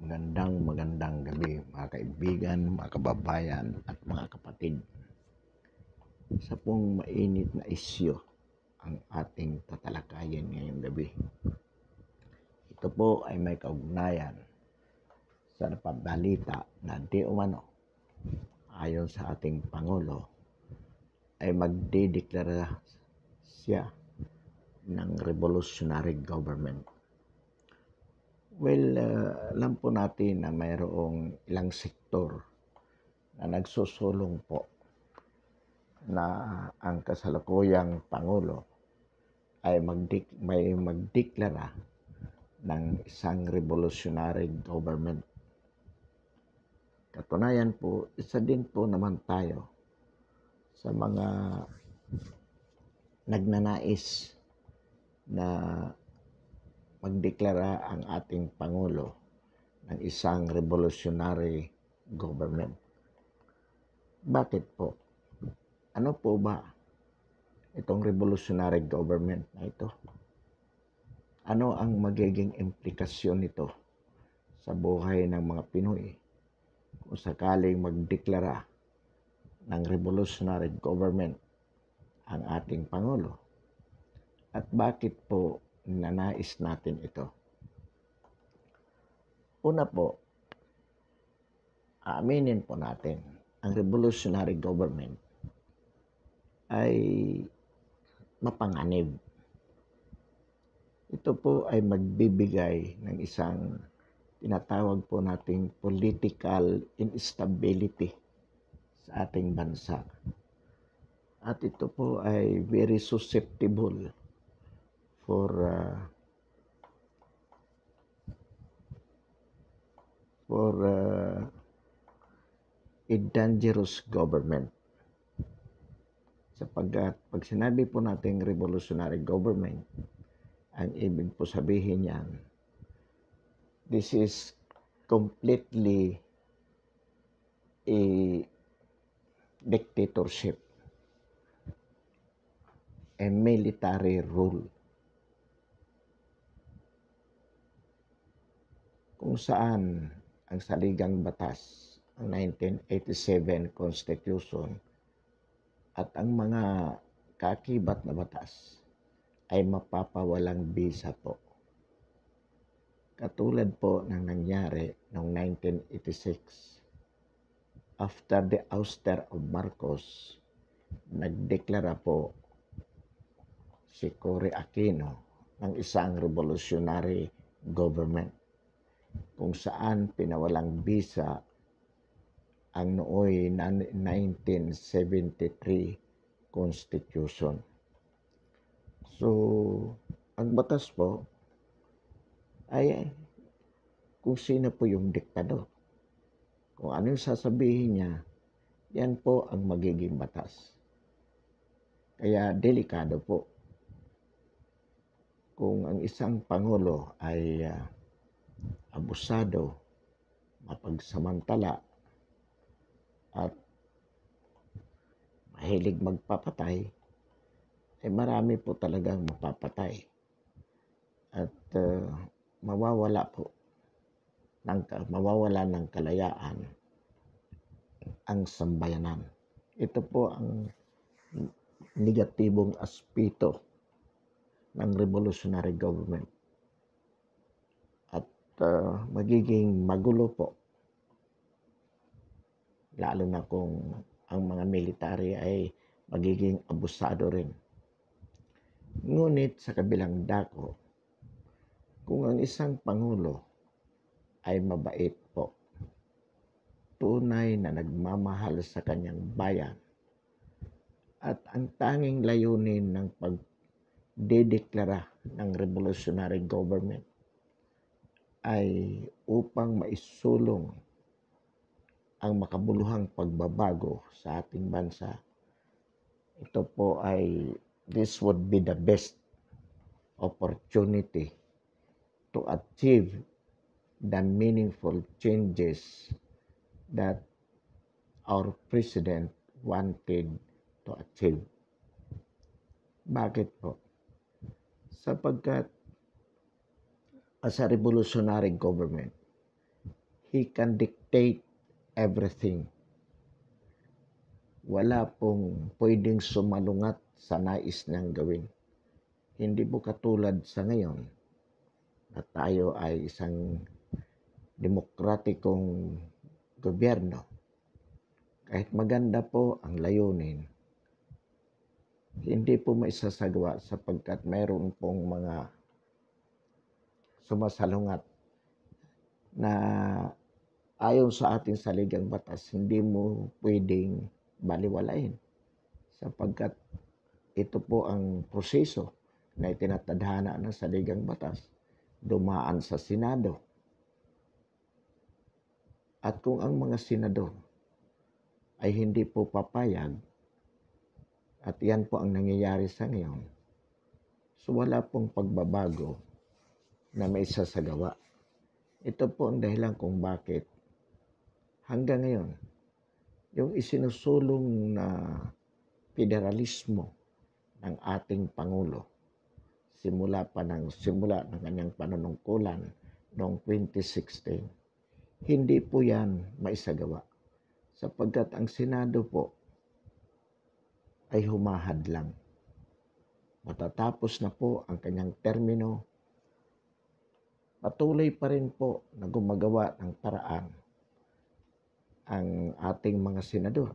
Magandang gabi mga kaibigan, mga kababayan at mga kapatid. Isa pong mainit na isyu ang ating tatalakayin ngayong gabi. Ito po ay may kaugnayan sa napabalita na di umano ayon sa ating Pangulo ay magdideklara siya ng revolutionary government. Well, alam po natin na mayroong ilang sektor na nagsusulong po na ang kasalukuyang Pangulo ay may magdeklara ng isang revolutionary government. Katunayan po, isa din po naman tayo sa mga nagnanais na magdeklara ang ating Pangulo ng isang revolutionary government. Bakit po? Ano po ba itong revolutionary government na ito? Ano ang magiging implikasyon nito sa buhay ng mga Pinoy kung sakaling magdeklara ng revolutionary government ang ating Pangulo? At bakit po nanais natin ito? Una po, aaminin po natin, ang revolutionary government ay mapanganib. Ito po ay magbibigay ng isang tinatawag po nating political instability sa ating bansa. At ito po ay very susceptible for a dangerous government. Sapagkat pag sinabi po natin revolutionary government, ang ibig po sabihin niyan, this is completely a dictatorship, a military rule, kung saan ang saligang batas, ang 1987 Constitution at ang mga kakibat na batas ay mapapawalang bisa po. Katulad po ng nangyari noong 1986. After the ouster of Marcos, nagdeklara po si Cory Aquino ng isang revolutionary government kung saan pinawalang bisa ang nooy 1973 Constitution. So, ang batas po ay kung sino po yung diktador. Kung ano yung sasabihin niya, yan po ang magiging batas. Kaya delikado po kung ang isang Pangulo ay abusado, mapagsamantala, at mahilig magpapatay, ay marami po talagang mapapatay. At mawawala ng kalayaan ang sambayanan. Ito po ang negatibong aspeto ng revolutionary government. At magiging magulo po, lalo na kung ang mga military ay magiging abusado rin. Ngunit sa kabilang dako, kung ang isang Pangulo ay mabait po, tunay na nagmamahal sa kanyang bayan, at ang tanging layunin ng pagdedeklara ng revolutionary government ay upang maisulong ang makabuluhang pagbabago sa ating bansa, ito po ay, this would be the best opportunity to achieve the meaningful changes that our President wanted to achieve. Bakit po? Sapagkat as a revolutionary government, He can dictate everything. Wala pong pwedeng sumalungat sa nais niyang gawin. Hindi po katulad sa ngayon na tayo ay isang demokratikong gobyerno. Kahit maganda po ang layunin, hindi po maisasagawa sapagkat mayroon pong mga sumasalungat na ayon sa ating saligang batas, hindi mo pwedeng baliwalain sapagkat ito po ang proseso na itinatadhana ng saligang batas, dumaan sa Senado. At kung ang mga senador ay hindi po papayag, at yan po ang nangyayari sa ngayon, so wala pong pagbabago na may sasagawa. Ito po ang dahilan kung bakit hanggang ngayon, yung isinusulong na federalismo ng ating Pangulo, simula ng kanyang panunungkulan noong 2016, hindi po yan maisagawa. Sapagkat ang Senado po ay humahadlang. Matatapos na po ang kanyang termino, patuloy pa rin po na gumagawa ng paraan ang ating mga senador.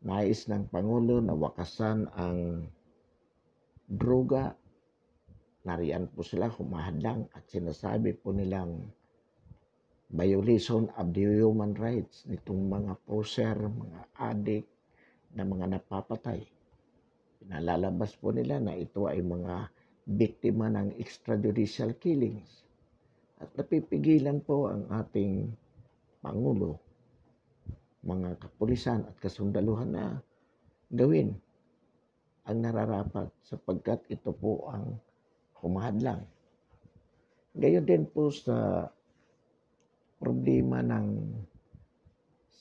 Nais ng Pangulo na wakasan ang droga, nariyan po sila humahadlang at sinasabi po nilang violation of the human rights nitong mga poser, mga addict na mga napapatay. Pinalalabas po nila na ito ay mga biktima ng extrajudicial killings. At napipigilan po ang ating Pangulo, mga kapulisan at kasundaluhan na gawin ang nararapat sapagkat ito po ang humahadlang. Gayon din po sa problema ng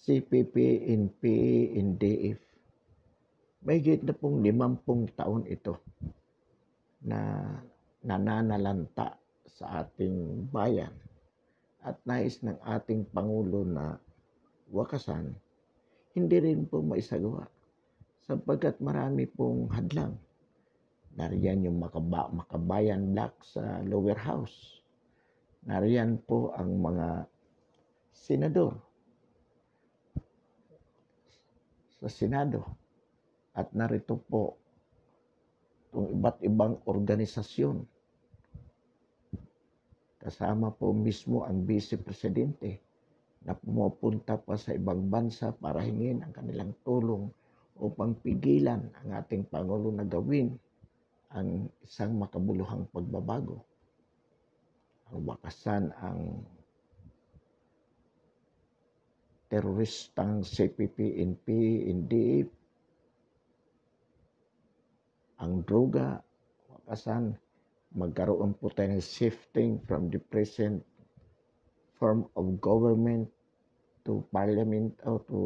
CPP, NPA, NDF. Mahigit na pong 50 taon ito na nananalanta sa ating bayan at nais ng ating Pangulo na wakasan, hindi rin po maisagawa sapagkat marami pong hadlang. Nariyan yung Makabayan Black sa lower house. Nariyan po ang mga senador sa Senado. At narito po itong iba't ibang organisasyon. Kasama po mismo ang Vice Presidente na pumupunta pa sa ibang bansa para hingin ang kanilang tulong upang pigilan ang ating Pangulo na gawin ang isang makabuluhang pagbabago. Ang wakasan ang teroristang CPP, NPA, NDF, ang droga, wakasan, magkaroon po tayo ng shifting from the present form of government to parliament o to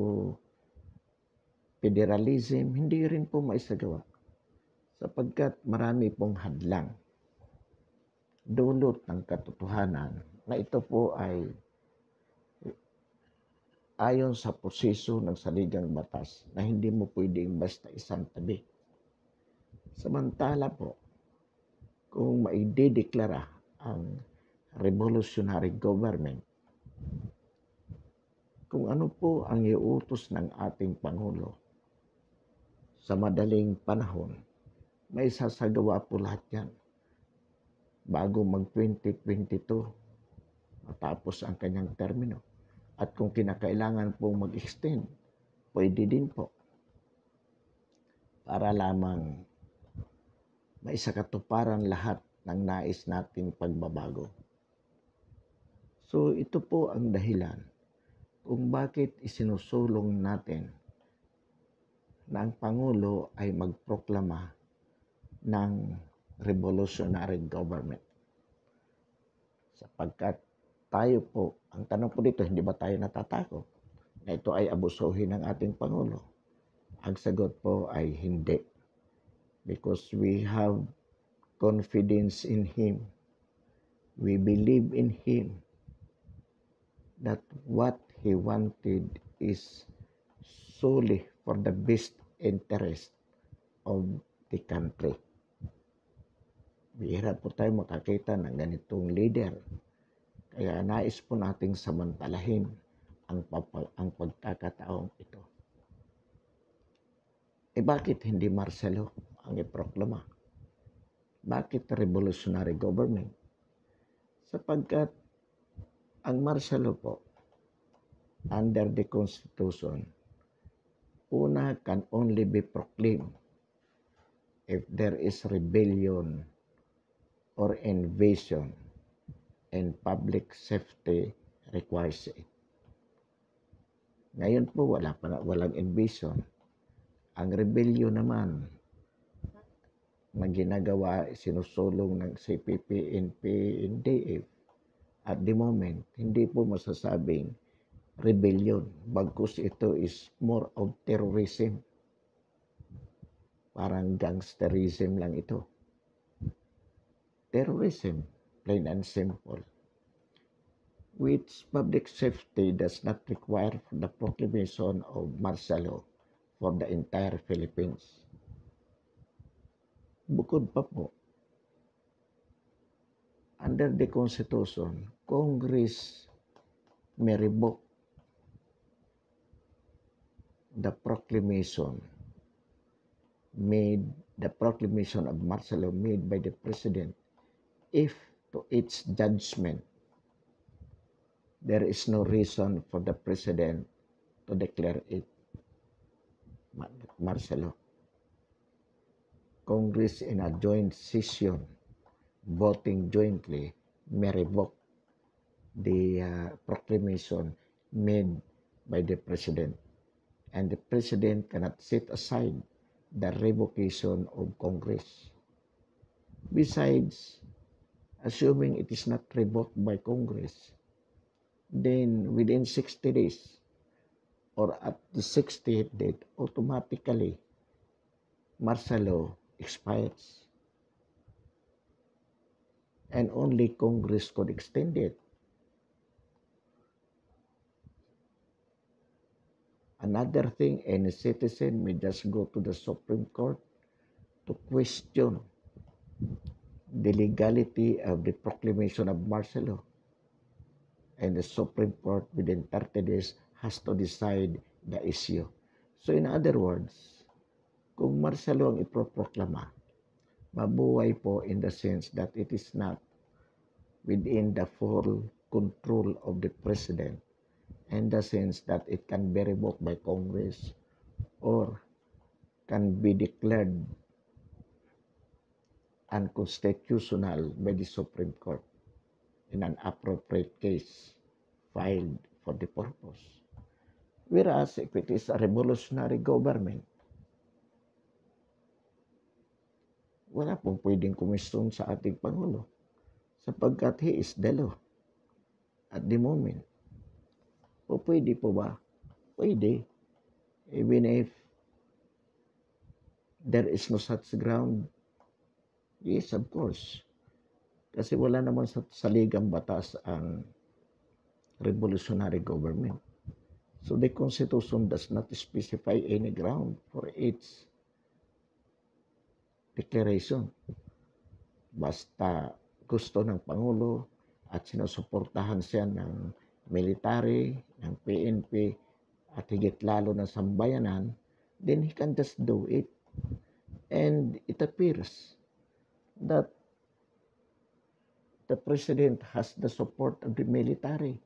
federalism, hindi rin po maisagawa sapagkat marami pong hadlang. Dulot ng katotohanan na ito po ay ayon sa proseso ng saligang batas na hindi mo pwedeng basta isang tabi. Samantala po, kung maidedeklara ang revolutionary government, kung ano po ang iutos ng ating Pangulo, sa madaling panahon, may sasagawa po lahat yan. Bago mag-2022, matapos ang kanyang termino. At kung kinakailangan pong mag-extend, pwede din po. Para lamang maisakatuparan lahat ng nais nating pagbabago. So ito po ang dahilan kung bakit isinusulong natin na ang Pangulo ay magproklama ng revolutionary government. Sapagkat tayo po, ang tanong po dito, hindi ba tayo natatakot na ito ay abusuhin ng ating Pangulo? Ang sagot po ay hindi. Because we have confidence in Him. We believe in Him. that what he wanted is solely for the best interest of the country. Bihira po tayo makakita ng ganitong leader. Kaya nais po nating samantalahin ang pagkakataong ito. Bakit hindi Marcelo ang iproklama? Bakit revolutionary government? Sapagkat ang Marcelo po, under the Constitution, una can only be proclaimed if there is rebellion or invasion and public safety requires it. Ngayon po walang invasion. Ang rebellion naman na ginagawa, sinusulong ng CPP, NP, NDF at the moment, hindi po masasabing rebellion. Bagkus ito is more of terrorism. Parang gangsterism lang ito. Terrorism, plain and simple, which public safety does not require the proclamation of Marcelo for the entire Philippines. Bukod pa po, under the Constitution, Congress may revoke the proclamation of Marcelo made by the President if to its judgment there is no reason for the President to declare it Marcelo. Congress in a joint session voting jointly may revoke the proclamation made by the President, and the President cannot set aside the revocation of Congress. Besides, assuming it is not revoked by Congress, then within 60 days or at the 60th date, automatically Marcelo expires. And only Congress could extend it. Another thing, any citizen may just go to the Supreme Court to question the legality of the proclamation of Marcelo. And the Supreme Court within 30 days has to decide the issue. So in other words, kung Marcelo ang iproproklama, mabuhay po in the sense that it is not within the full control of the President, in the sense that it can be revoked by Congress or can be declared unconstitutional by the Supreme Court in an appropriate case filed for the purpose. Whereas if it is a revolutionary government, wala pong pwedeng kumisyon sa ating Pangulo sapagkat he is the law at the moment. O pwede po ba? Pwede. Even if there is no such ground, yes, of course. Kasi wala naman sa saligang batas ang revolutionary government. So the Constitution does not specify any ground for its declaration. Basta gusto ng Pangulo at sinusuportahan siya ng military, ng PNP, at higit lalo ng sambayanan, then he can just do it. And it appears that the President has the support of the military.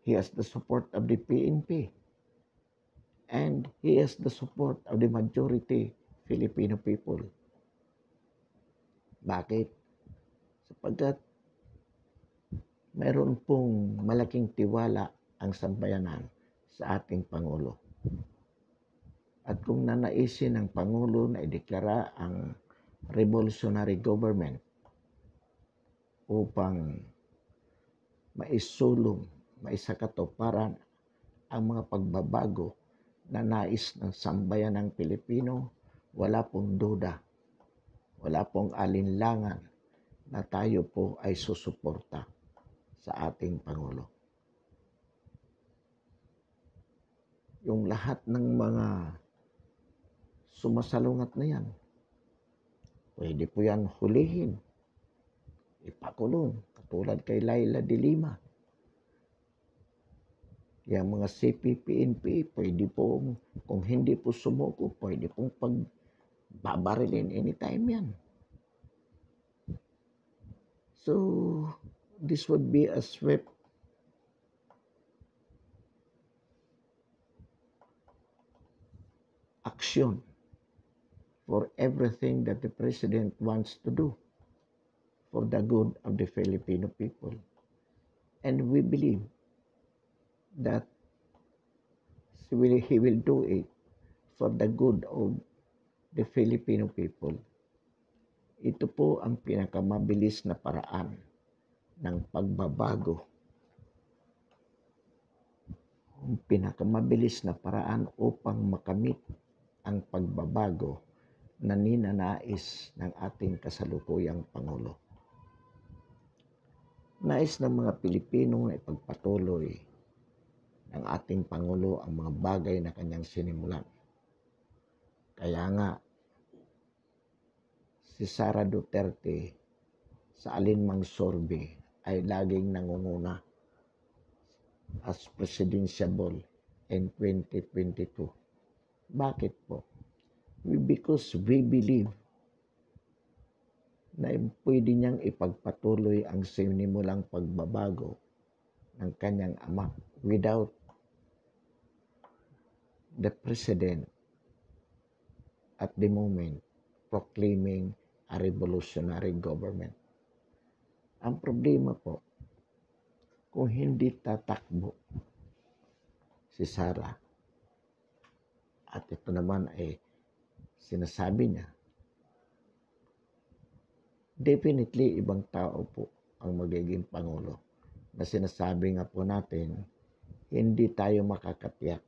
He has the support of the PNP. And he has the support of the majority Filipino people. Bakit? Sapagkat mayroon pong malaking tiwala ang sambayanan sa ating Pangulo. At kung nanaisin ng Pangulo na ideklara ang revolutionary government upang maisulong, maisakatuparan ang mga pagbabago na nais ng sambayanang Pilipino, wala pong duda, wala pong alinlangan na tayo po ay susuporta sa ating Pangulo. Yung lahat ng mga sumasalungat na yan, pwede po yan hulihin, ipakulong, katulad kay Laila de Lima. Yung mga CPP-NP, pwede po, kung hindi po sumuko, pwede pong pagbabarilin anytime yan. So, this would be a swift action for everything that the President wants to do for the good of the Filipino people. And we believe that he will do it for the good of the Filipino people. Ito po ang pinakamabilis na paraan ng pagbabago. Ang pinakamabilis na paraan upang makamit ang pagbabago na ninanais ng ating kasalukuyang Pangulo. Nais ng mga Pilipino na ipagpatuloy ng ating Pangulo ang mga bagay na kanyang sinimulan. Kaya nga, si Sara Duterte sa alinmang survey ay laging nangunguna as presidentiable in 2022. Bakit po? Because we believe na pwede niyang ipagpatuloy ang sinimulang pagbabago ng kanyang ama without the president at the moment proclaiming a revolutionary government. Ang problema po, kung hindi tatakbo si Sara, at ito naman ay sinasabi niya, definitely ibang tao po ang magiging Pangulo. Na sinasabi nga po natin, hindi tayo makakatiyak.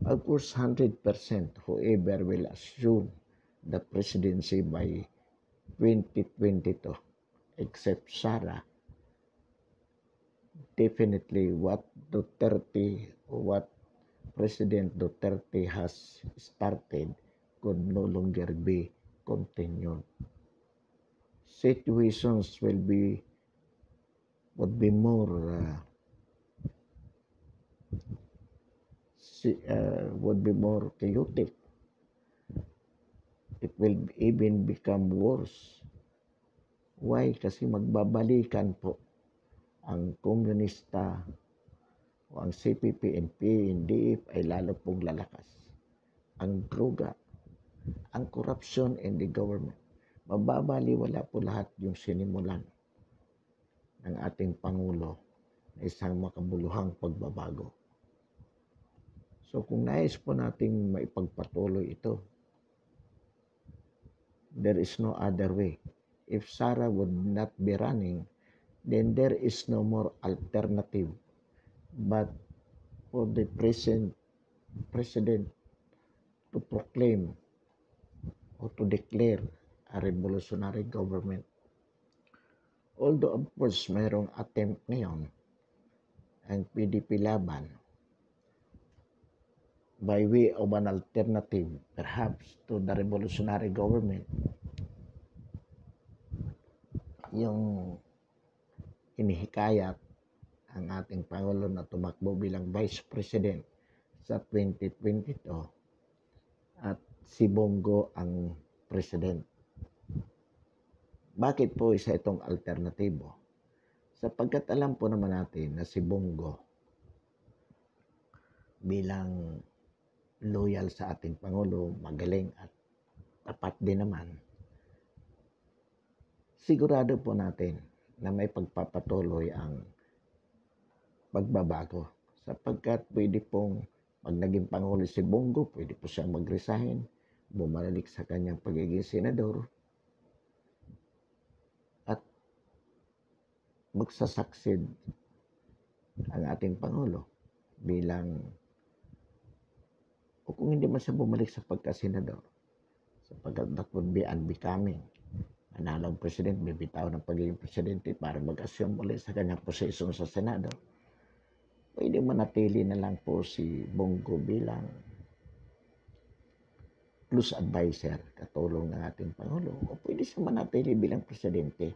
Of course, 100% whoever will assume the presidency by 2022, except Sara, definitely what President Duterte has started could no longer be continued. Situations would be more chaotic. It will even become worse. Why? Kasi magbabalikan po ang komunista o ang CPP-NP, NDF ay lalo pong lalakas. Ang droga, ang corruption in the government, mababaliwala po lahat yung sinimulan ng ating Pangulo na isang makabuluhang pagbabago. So kung nais po nating maipagpatuloy ito, there is no other way. If Sara would not be running, then there is no more alternative but for the president to proclaim or to declare a revolutionary government. Although of course mayroong attempt ngayon ang PDP Laban by way of an alternative perhaps to the revolutionary government, yung inihikayat ang ating Pangulo na tumakbo bilang Vice President sa 2022 at si Bongo ang President. Bakit po isa itong alternatibo? Sapagkat alam po naman natin na si Bongo bilang loyal sa ating Pangulo, magaling at tapat din naman, sigurado po natin na may pagpapatuloy ang pagbabago. Sapagkat pwede pong, pag naging Pangulo si Bongo, pwede po siyang mag-resign, bumalik sa kanyang pagiging senador, at magsasucceed ang ating Pangulo bilang, o kung hindi man siya bumalik sa pagkasenador, sapagkat that would be unbecoming. Nanalo ang presidente, bibitaw ng pagiging presidente para mag-assume ulit sa kanyang posisyon sa Senado. Pwede manatili na lang po si Bongo bilang plus advisor, katulong ng ating Pangulo. O pwede siya manatili bilang presidente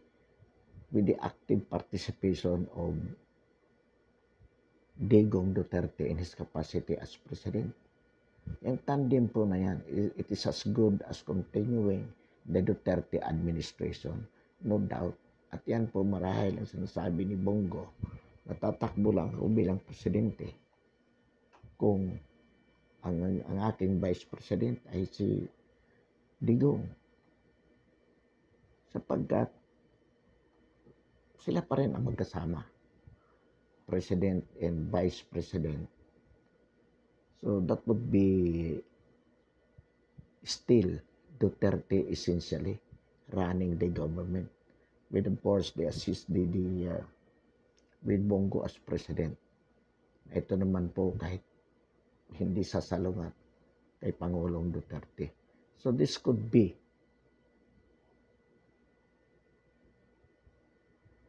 with the active participation of Digong Duterte in his capacity as president. Yung tandem po na yan, it is as good as continuing the Duterte administration, no doubt. At yan po marahil ang sinasabi ni Bongo, natatakbo lang ako bilang presidente kung ang aking vice president ay si Digong. Sapagkat sila pa rin ang magkasama, president and vice president. So that would be still Duterte essentially running the government with of course the assist with Bongo as president. Ito naman po kahit hindi sasalungat kay Pangulong Duterte. So this could be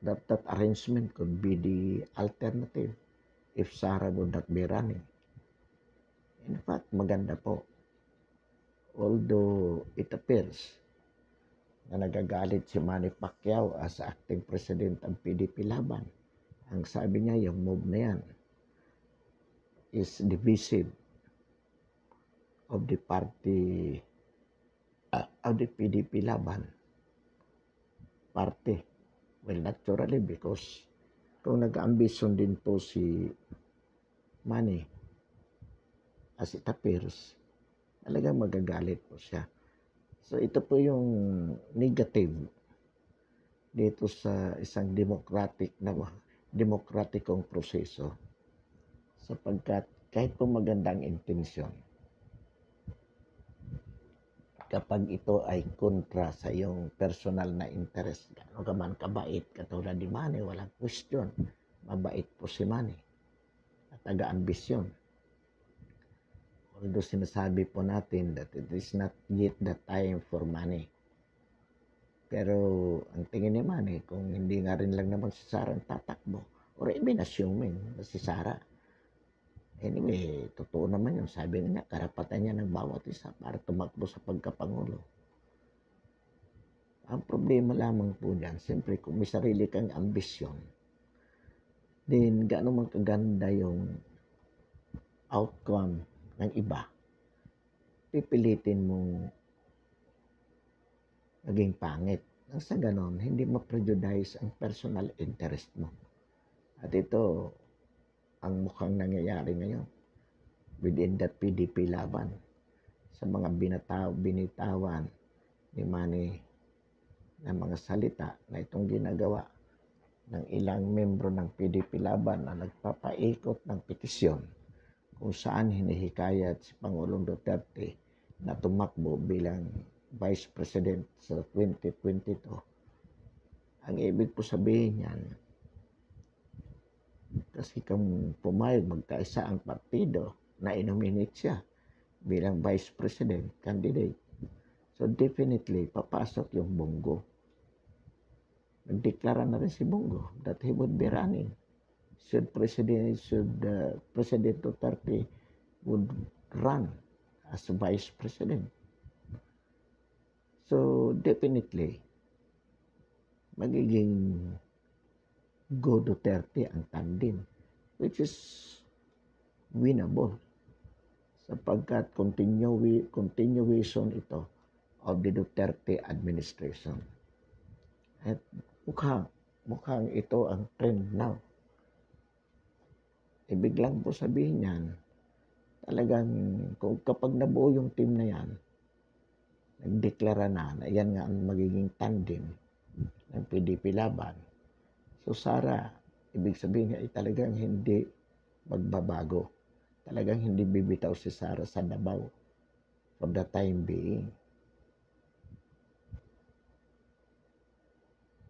that arrangement could be the alternative if Sara would not be running. In fact, maganda po. Although it appears na nagagalit si Manny Pacquiao as acting president ng PDP Laban. Ang sabi niya, yung move na yan is divisive of the party, of the PDP Laban party. Well, naturally, because kung nag-ambisyon din po si Manny, as it appears, talagang magagalit po siya. So, ito po yung negative dito sa isang demokratikong proseso. Sapagkat kahit po magandang intensyon, kapag ito ay kontra sa iyong personal na interest, gano'n ka man kabait, katulad ni Manny, walang question, mabait po si Manny, at taga-ambisyon. Although sinasabi po natin that it is not yet the time for Manny. Pero ang tingin ni Manny, kung hindi nga rin lang naman si Sara ang tatakbo, or even assuming na si Sara, anyway, totoo naman yun. Sabi niya, karapatan niya ng bawat isa para tumakbo sa pagkapangulo. Ang problema lamang po dyan, siyempre kung may sarili kang ambisyon, then gaano man kaganda yung outcome ng iba, pipilitin mong maging pangit. Nang sa ganon, hindi ma-prejudice ang personal interest mo. At ito, ang mukhang nangyayari ngayon within that PDP Laban sa mga binitawan ni Manny na mga salita na itong ginagawa ng ilang membro ng PDP Laban na nagpapaikot ng petisyon kung saan hinihikayat si Pangulong Duterte na tumakbo bilang Vice President sa 2022. Ang ibig po sabihin yan, kasi kung pumayag magkaisa ang partido na inominate siya bilang Vice President candidate, so definitely papasok yung Bongo. Nagdeklara na rin si Bongo that he would be running. Should President Duterte would run as Vice President. So definitely magiging Go Duterte ang tandem, which is winnable sapagkat continuation ito of the Duterte administration. At mukhang ito ang trend now. Ibig lang po sabihin yan, talagang kapag nabuo yung team na yan, nagdeklara na yan nga ang magiging tandem ng PDP Laban. So Sara, ibig sabihin ay talagang hindi magbabago. Talagang hindi bibitaw si Sara sa Davao for the time being.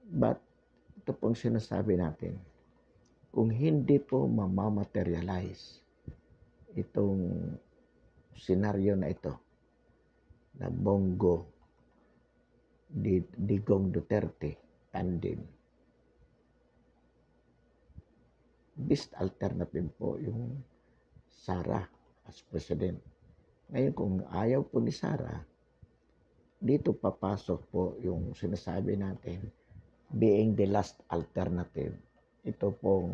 But ito pong sinasabi natin, kung hindi po mamamaterialize itong senaryo na ito, na Bongo Digong Duterte tandem. Best alternative po yung Sara as president. Ngayon kung ayaw po ni Sara, dito papasok po yung sinasabi natin being the last alternative. Ito pong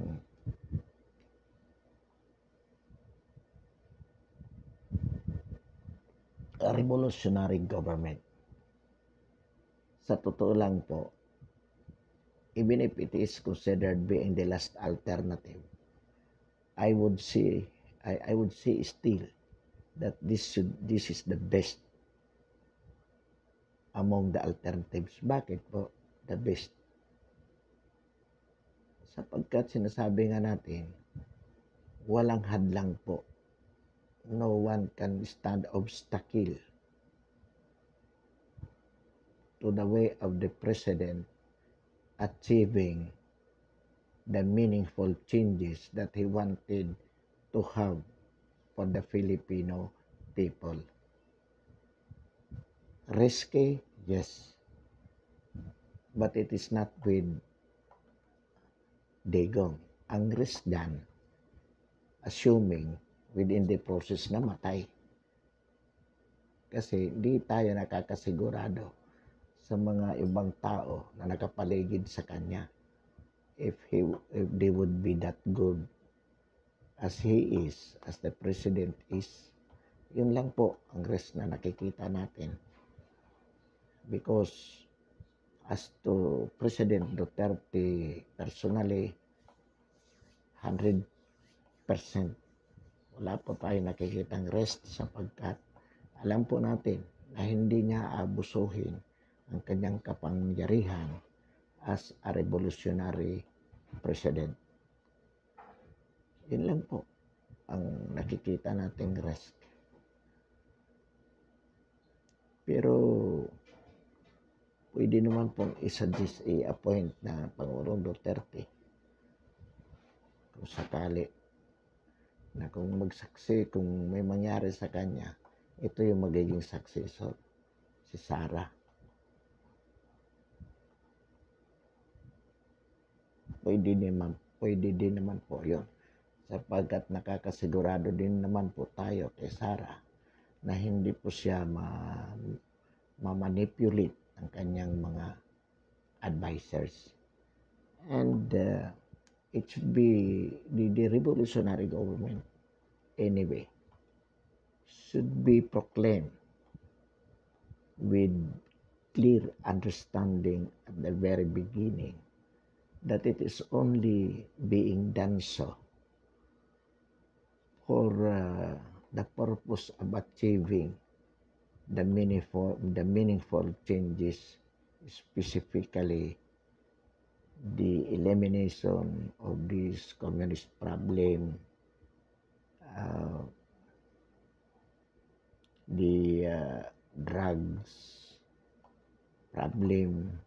revolutionary government. Sa totoo lang po, even if it is considered being the last alternative, I would say still that this is the best among the alternatives. Bakit po the best? Sapagkat sinasabi nga natin, walang hadlang po. No one can stand obstacle to the way of the president achieving the meaningful changes that he wanted to have for the Filipino people. Risky, yes. But it is not with Digong. Ang risk dyan, assuming within the process na matay. Kasi di tayo nakakasigurado sa mga ibang tao na nakapaligid sa kanya if they would be that good as he is, as the president is. Yun lang po ang risk na nakikita natin. Because as to President Duterte personally, 100% wala po tayo nakikitang rest sapagkat alam po natin na hindi niya abusuhin ang kanyang kapangyarihan as a revolutionary president. Yun lang po ang nakikita nating risk. Pero pwede naman pong i-suggest, i-appoint na Pangulong Duterte kung sakali na kung magsaksi, kung may mangyari sa kanya, ito yung magiging successor, si Sara. Pwede din naman po yun. Sapagkat nakakasigurado din naman po tayo kay Sara na hindi po siya ma-manipulate ang kanyang mga advisors. And it should be the revolutionary government anyway should be proclaimed with clear understanding at the very beginning that it is only being done so for the purpose of achieving the meaningful changes, specifically the elimination of this communist problem, the drugs problem,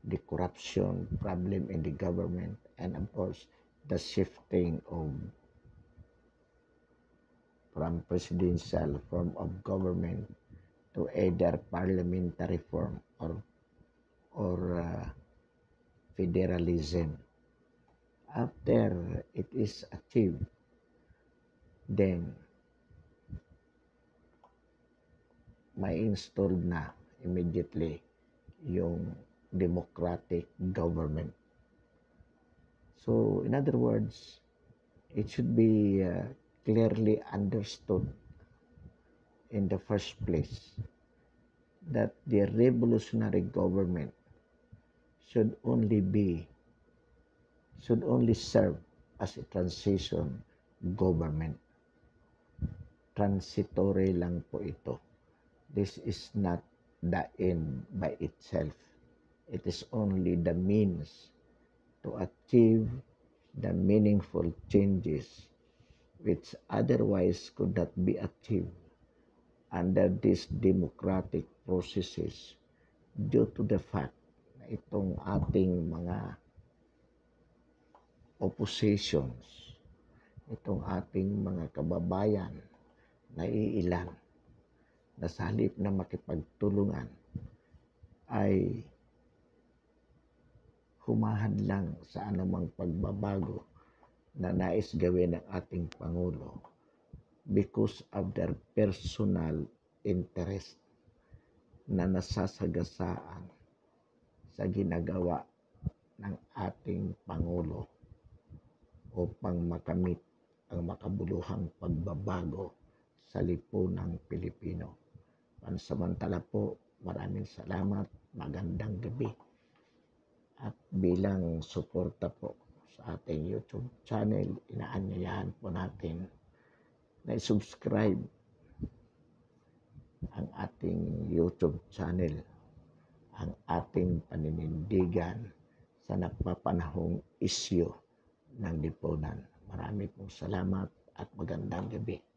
the corruption problem in the government, and of course the shifting from presidential form of government to either parliamentary form or federalism. After it is achieved, then may install na immediately yung democratic government. So, in other words, it should be clearly understood in the first place that the revolutionary government should only serve as a transition government. Transitory lang po ito. This is not the end by itself. It is only the means to achieve the meaningful changes which otherwise could not be achieved under these democratic processes due to the fact na itong ating mga oppositions, itong ating mga kababayan na iilan na sa halip na makipagtulungan, ay humahadlang sa anumang pagbabago na nais gawin ng ating Pangulo because of their personal interest na nasasagasaan sa ginagawa ng ating Pangulo upang makamit ang makabuluhang pagbabago sa lipunang Pilipino. Pansamantala po, maraming salamat, magandang gabi. At bilang suporta po sa ating YouTube channel, inaanyayahan po natin na i-subscribe ang ating YouTube channel, ang ating paninindigan sa napapanahong isyu ng lipunan. Marami pong salamat at magandang gabi.